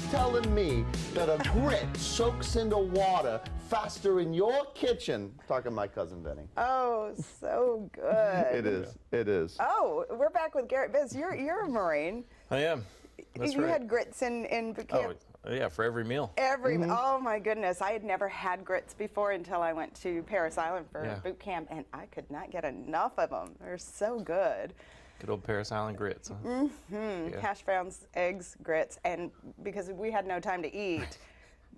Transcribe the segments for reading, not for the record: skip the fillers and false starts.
telling me that a grit soaks into water faster in your kitchen? Talking to my cousin Vinny. Oh, so good. It is. It is. Oh, we're back with Garret Biss. You're a Marine. I am. That's you right. had grits in boot camp? Oh, yeah, for every meal. Oh my goodness, I had never had grits before until I went to Parris Island for boot camp, and I could not get enough of them. They're so good. Good old Parris Island grits, huh? Yeah. Hash browns, eggs, grits, and because we had no time to eat,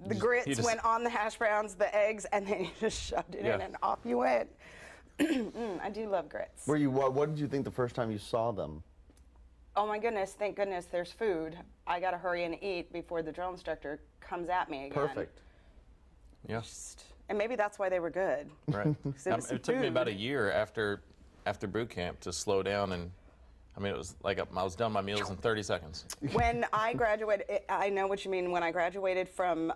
the grits went on the hash browns, the eggs, and then you just shoved it in and off you went. I do love grits. What did you think the first time you saw them? Oh my goodness, thank goodness there's food. I gotta hurry and eat before the drill instructor comes at me again. Perfect. Yeah. And maybe that's why they were good. Right. It took me about a year after boot camp to slow down, and I mean, it was like I was done my meals in 30 seconds. When I graduated, I know what you mean. When I graduated from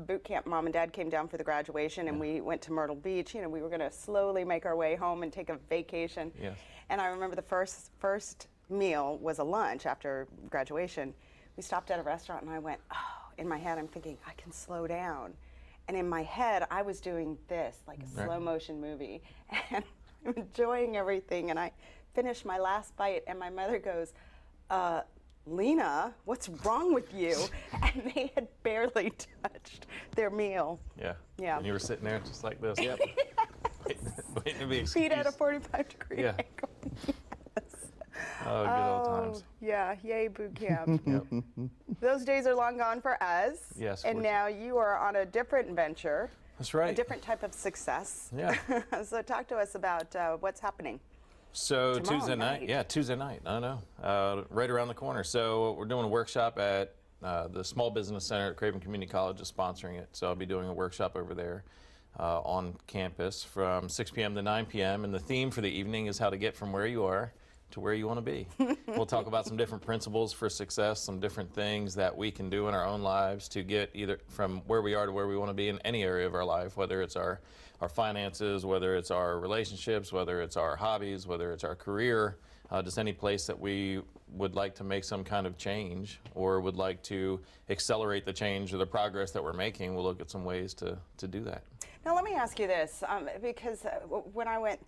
boot camp, Mom and Dad came down for the graduation, and we went to Myrtle Beach. You know, we were going to slowly make our way home and take a vacation. Yes. And I remember the first meal was a lunch after graduation. We stopped at a restaurant, and I went, oh, in my head, I'm thinking, I can slow down. And in my head, I was doing this, like a slow motion movie. And I'm enjoying everything, and I finished my last bite, and my mother goes, Lena, what's wrong with you? And they had barely touched their meal. Yeah. Yeah. And you were sitting there just like this. Yep. waiting to be excused. Feet at a 45-degree angle. Oh, good old times. Yeah, yay boot camp. Those days are long gone for us. Yes. And now you are on a different venture. That's right. A different type of success. Yeah. So talk to us about what's happening. So Tuesday night, I know, right around the corner. So we're doing a workshop at the Small Business Center at Craven Community College is sponsoring it. So I'll be doing a workshop over there on campus from 6 p.m. to 9 p.m. And the theme for the evening is how to get from where you are to where you want to be. We'll talk about some different principles for success, some different things that we can do in our own lives to get either from where we are to where we want to be in any area of our life, whether it's our finances, whether it's our relationships, whether it's our hobbies, whether it's our career, just any place that we would like to make some kind of change or would like to accelerate the change or the progress that we're making. We'll look at some ways to do that. Now let me ask you this, because when I went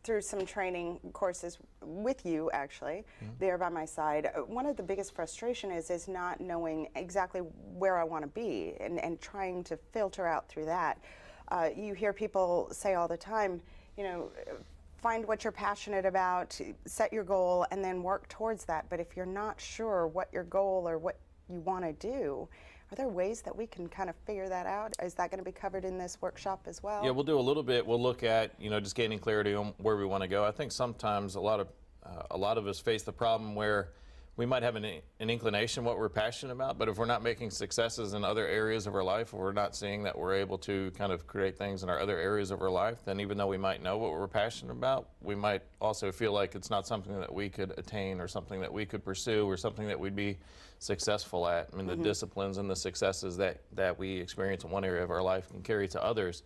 through some training courses with you, actually, there by my side, one of the biggest frustration is not knowing exactly where I want to be and trying to filter out through that. You hear people say all the time, you know, find what you're passionate about, set your goal, and then work towards that. But if you're not sure what your goal or what you want to do, are there ways that we can kind of figure that out? Is that going to be covered in this workshop as well? Yeah, we'll do a little bit. We'll look at, you know, just gaining clarity on where we want to go. I think sometimes a lot of us face the problem where we might have an inclination what we're passionate about, but if we're not making successes in other areas of our life, or we're not seeing that we're able to kind of create things in our other areas of our life, then even though we might know what we're passionate about, we might also feel like it's not something that we could attain or something that we could pursue or something that we'd be successful at. I mean, the disciplines and the successes that we experience in one area of our life can carry to others.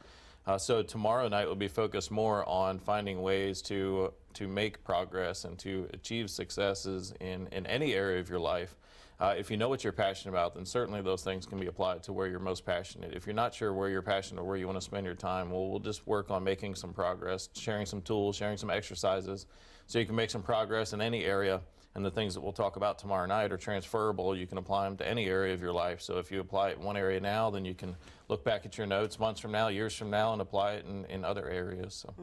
So tomorrow night will be focused more on finding ways to make progress and to achieve successes in any area of your life. If you know what you're passionate about, then certainly those things can be applied to where you're most passionate. If you're not sure where you're passionate or where you want to spend your time, well, we'll just work on making some progress, sharing some tools, sharing some exercises, so you can make some progress in any area. And the things that we'll talk about tomorrow night are transferable. You can apply them to any area of your life. So if you apply it in one area now, then you can look back at your notes months from now, years from now, and apply it in other areas. So.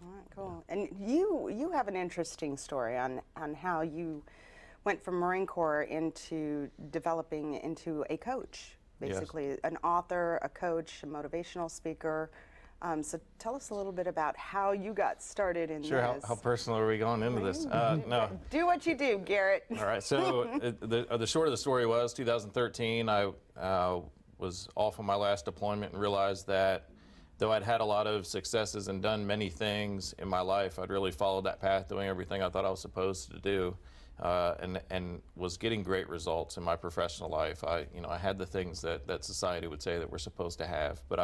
All right, cool. And you have an interesting story on how you went from Marine Corps into developing into a coach, basically an author, a coach, a motivational speaker. So tell us a little bit about how you got started in Sure, this. how personal are we going into this? No. Do what you do, Garret. All right, so the short of the story was 2013, I was off on my last deployment and realized that though I'd had a lot of successes and done many things in my life, I'd really followed that path, doing everything I thought I was supposed to do, and was getting great results in my professional life. I had the things that society would say that we're supposed to have, but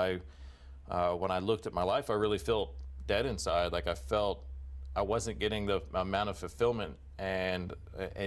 when I looked at my life, I really felt dead inside. Like I felt I wasn't getting the amount of fulfillment and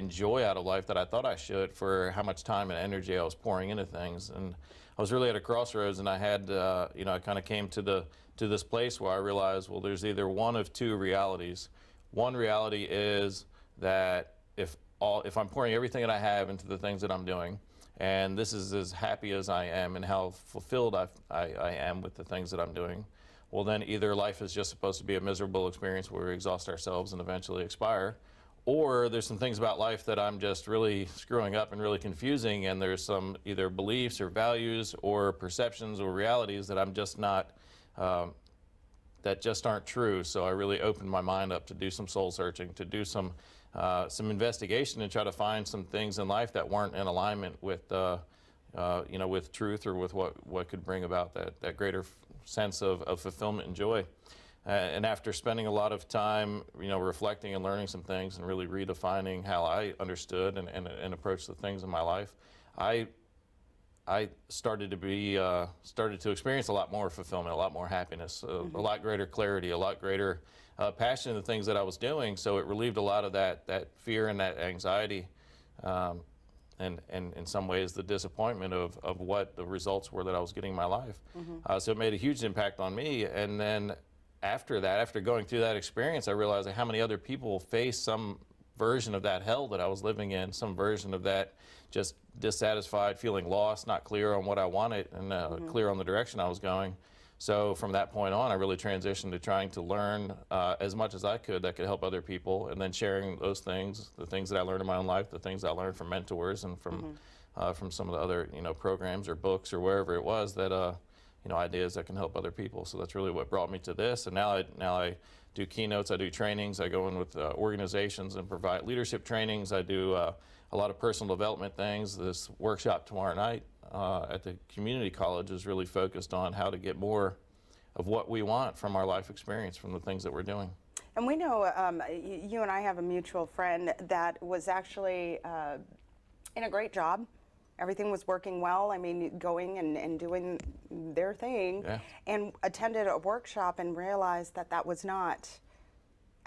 joy out of life that I thought I should for how much time and energy I was pouring into things. And I was really at a crossroads, and I had, I kind of came to this place where I realized, well, there's either one of two realities. One reality is that if I'm pouring everything that I have into the things that I'm doing, and this is as happy as I am and how fulfilled I am with the things that I'm doing, well, then either life is just supposed to be a miserable experience where we exhaust ourselves and eventually expire, or there's some things about life that I'm just really screwing up and really confusing, and there's some either beliefs or values or perceptions or realities that I'm just not, that just aren't true. So I really opened my mind up to do some soul searching, to do some investigation and try to find some things in life that weren't in alignment with, with truth or with what could bring about that greater sense of fulfillment and joy. And after spending a lot of time, reflecting and learning some things and really redefining how I understood and approached the things in my life, I started to experience a lot more fulfillment, a lot more happiness, a lot greater clarity, a lot greater passion in the things that I was doing. So it relieved a lot of that fear and that anxiety, and in some ways the disappointment of what the results were that I was getting in my life. So it made a huge impact on me. And then after going through that experience, I realized how many other people face some version of that hell that I was living in, some version of that just dissatisfied, feeling lost, not clear on what I wanted, and clear on the direction I was going. So from that point on, I really transitioned to trying to learn as much as I could that could help other people, and then sharing those things, the things that I learned in my own life, the things I learned from mentors and from some of the other programs or books or wherever it was that ideas that can help other people. So that's really what brought me to this. And now I do keynotes, I do trainings, I go in with organizations and provide leadership trainings. I do a lot of personal development things. This workshop tomorrow night at the community college is really focused on how to get more of what we want from our life experience, from the things that we're doing. And we know you and I have a mutual friend that was actually in a great job. Everything was working well. I mean, going and doing their thing, and attended a workshop and realized that was not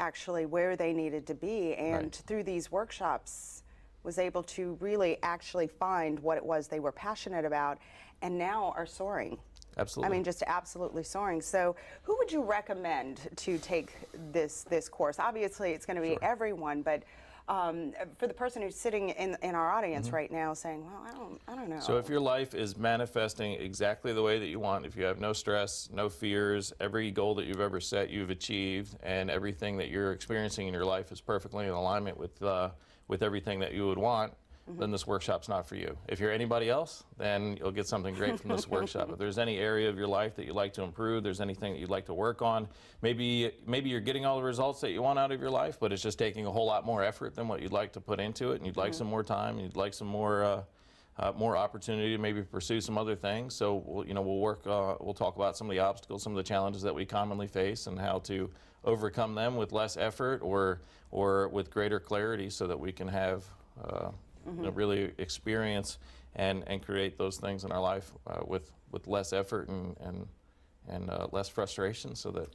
actually where they needed to be. And through these workshops, was able to really actually find what it was they were passionate about, and now are soaring. Absolutely. I mean, just absolutely soaring. So who would you recommend to take this course? Obviously, it's going to be everyone, but for the person who's sitting in our audience right now saying, well, I don't know. So if your life is manifesting exactly the way that you want, if you have no stress, no fears, every goal that you've ever set you've achieved, and everything that you're experiencing in your life is perfectly in alignment with everything that you would want, then this workshop's not for you. If you're anybody else, then you'll get something great from this workshop. If there's any area of your life that you'd like to improve, there's anything that you'd like to work on, maybe you're getting all the results that you want out of your life, but it's just taking a whole lot more effort than what you'd like to put into it, and you'd like some more time, and you'd like some more opportunity to maybe pursue some other things. So we'll talk about some of the obstacles, some of the challenges that we commonly face, and how to overcome them with less effort or with greater clarity, so that we can have really experience and create those things in our life with less effort and less frustration, so that.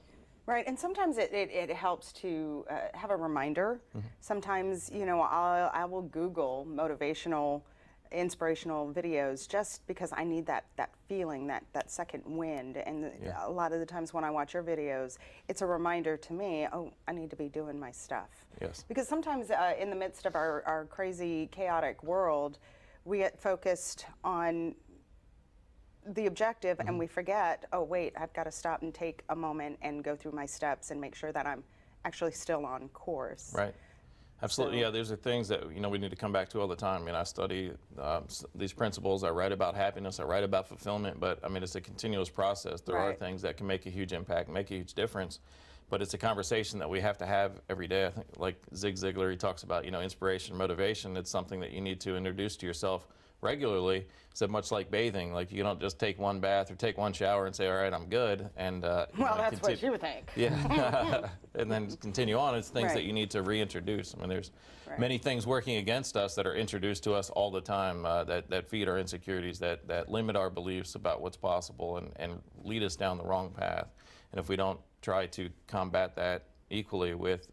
Right, and sometimes it helps to have a reminder. Sometimes, I will Google motivational, inspirational videos just because I need that feeling, that second wind. And a lot of the times when I watch your videos, it's a reminder to me, oh, I need to be doing my stuff. Yes. Because sometimes in the midst of our crazy, chaotic world, we get focused on the objective and we forget, oh wait, I've got to stop and take a moment and go through my steps and make sure that I'm actually still on course. Right. Absolutely. Yeah, these are things that we need to come back to all the time. I mean, I study these principles. I write about happiness. I write about fulfillment. But I mean, it's a continuous process. There are things that can make a huge impact, make a huge difference. But it's a conversation that we have to have every day. I think, like Zig Ziglar, he talks about inspiration, motivation. It's something that you need to introduce to yourself regularly. So much like bathing, like you don't just take one bath or take one shower and say, all right, I'm good. And well, that's what you think. Yeah, and then continue on. It's things that you need to reintroduce. I mean, there's many things working against us that are introduced to us all the time that feed our insecurities, that limit our beliefs about what's possible and lead us down the wrong path. And if we don't try to combat that equally with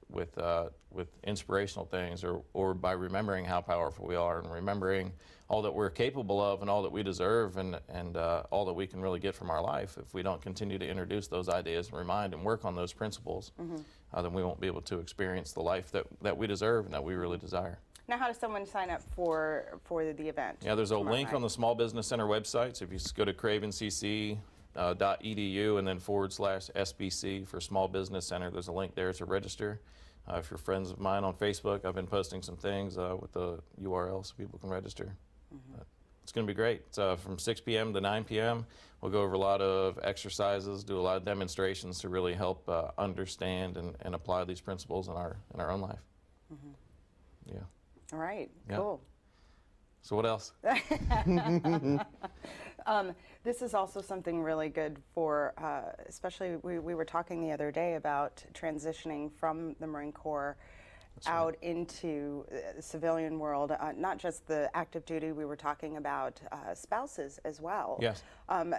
inspirational things, or by remembering how powerful we are and remembering all that we're capable of and all that we deserve and all that we can really get from our life. If we don't continue to introduce those ideas and remind and work on those principles, then we won't be able to experience the life that we deserve and that we really desire. Now, how does someone sign up for the event? Yeah, there's a tomorrow link night? on the Small Business Center website. So if you just go to cravencc.edu and then /SBC for Small Business Center, there's a link there to register. If you're friends of mine on Facebook, I've been posting some things with the URL so people can register. It's going to be great. From 6 p.m. to 9 p.m. We'll go over a lot of exercises, do a lot of demonstrations to really help understand and apply these principles in our own life. Yeah. All right, Yeah. cool. So what else? This is also something really good for, especially we were talking the other day about transitioning from the Marine Corps out into the civilian world, not just the active duty, we were talking about spouses as well. Yes.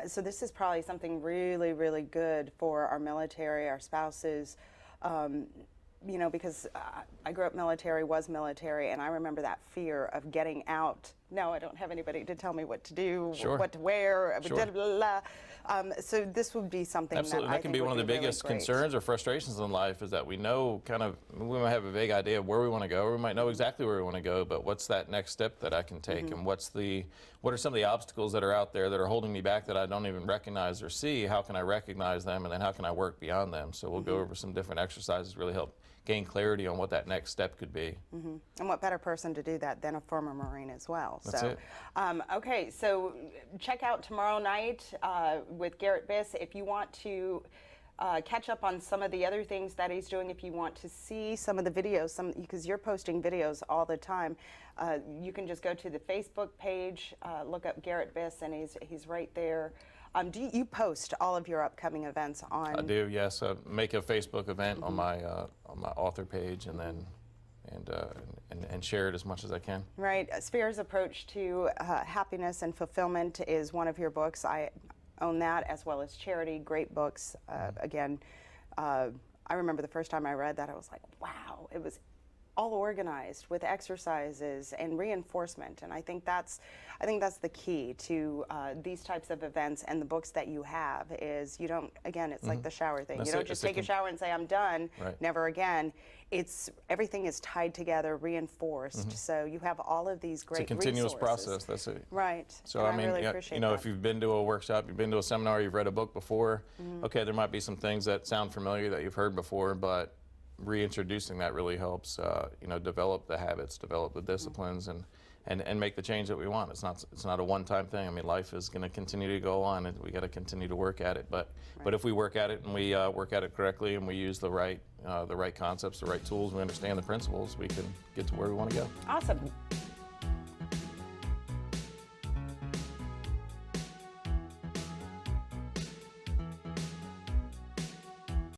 So this is probably something really, really good for our military, our spouses, you know, because I grew up military, was military, and I remember that fear of getting out. Now I don't have anybody to tell me what to do, Sure. what to wear, Sure. blah, blah, blah. So this would be something Absolutely. that I That can think be would one of the really biggest great. concerns or frustrations in life, is that we know we might have a vague idea of where we want to go, or we might know exactly where we want to go, but what's that next step that I can take, and what are some of the obstacles that are out there that are holding me back that I don't even recognize or see? How can I recognize them, and then how can I work beyond them? So we'll go over some different exercises, really help gain clarity on what that next step could be. And what better person to do that than a former Marine as well. That's so, it. Okay, so check out tomorrow night with Garret Biss. If you want to catch up on some of the other things that he's doing, if you want to see some of the videos, because you're posting videos all the time, you can just go to the Facebook page, look up Garret Biss, and he's right there. Do you post all of your upcoming events on? I do, yes. Make a Facebook event on my author page, and then and share it as much as I can. Right. Sphere's Approach to Happiness and Fulfillment is one of your books. I own that, as well as Charity. Great books. Again, I remember the first time I read that, I was like, wow, it was all organized with exercises and reinforcement, and I think that's the key to these types of events. And the books that you have is, you don't, again, it's like the shower thing. That's You don't it. just It's take a shower and say I'm done, Right. never again. It's everything is tied together, reinforced. So you have all of these great It's a continuous resources. process. That's it. Right. So and I mean, really yeah, appreciate you know, that. if you've been to a workshop, you've been to a seminar, you've read a book before, okay, there might be some things that sound familiar that you've heard before, but reintroducing that really helps, you know, develop the habits, develop the disciplines, and make the change that we want. It's not a one-time thing. I mean, life is going to continue to go on, and we got to continue to work at it. But if we work at it and we work at it correctly, and we use the right concepts, the right tools, we understand the principles, we can get to where we want to go. Awesome.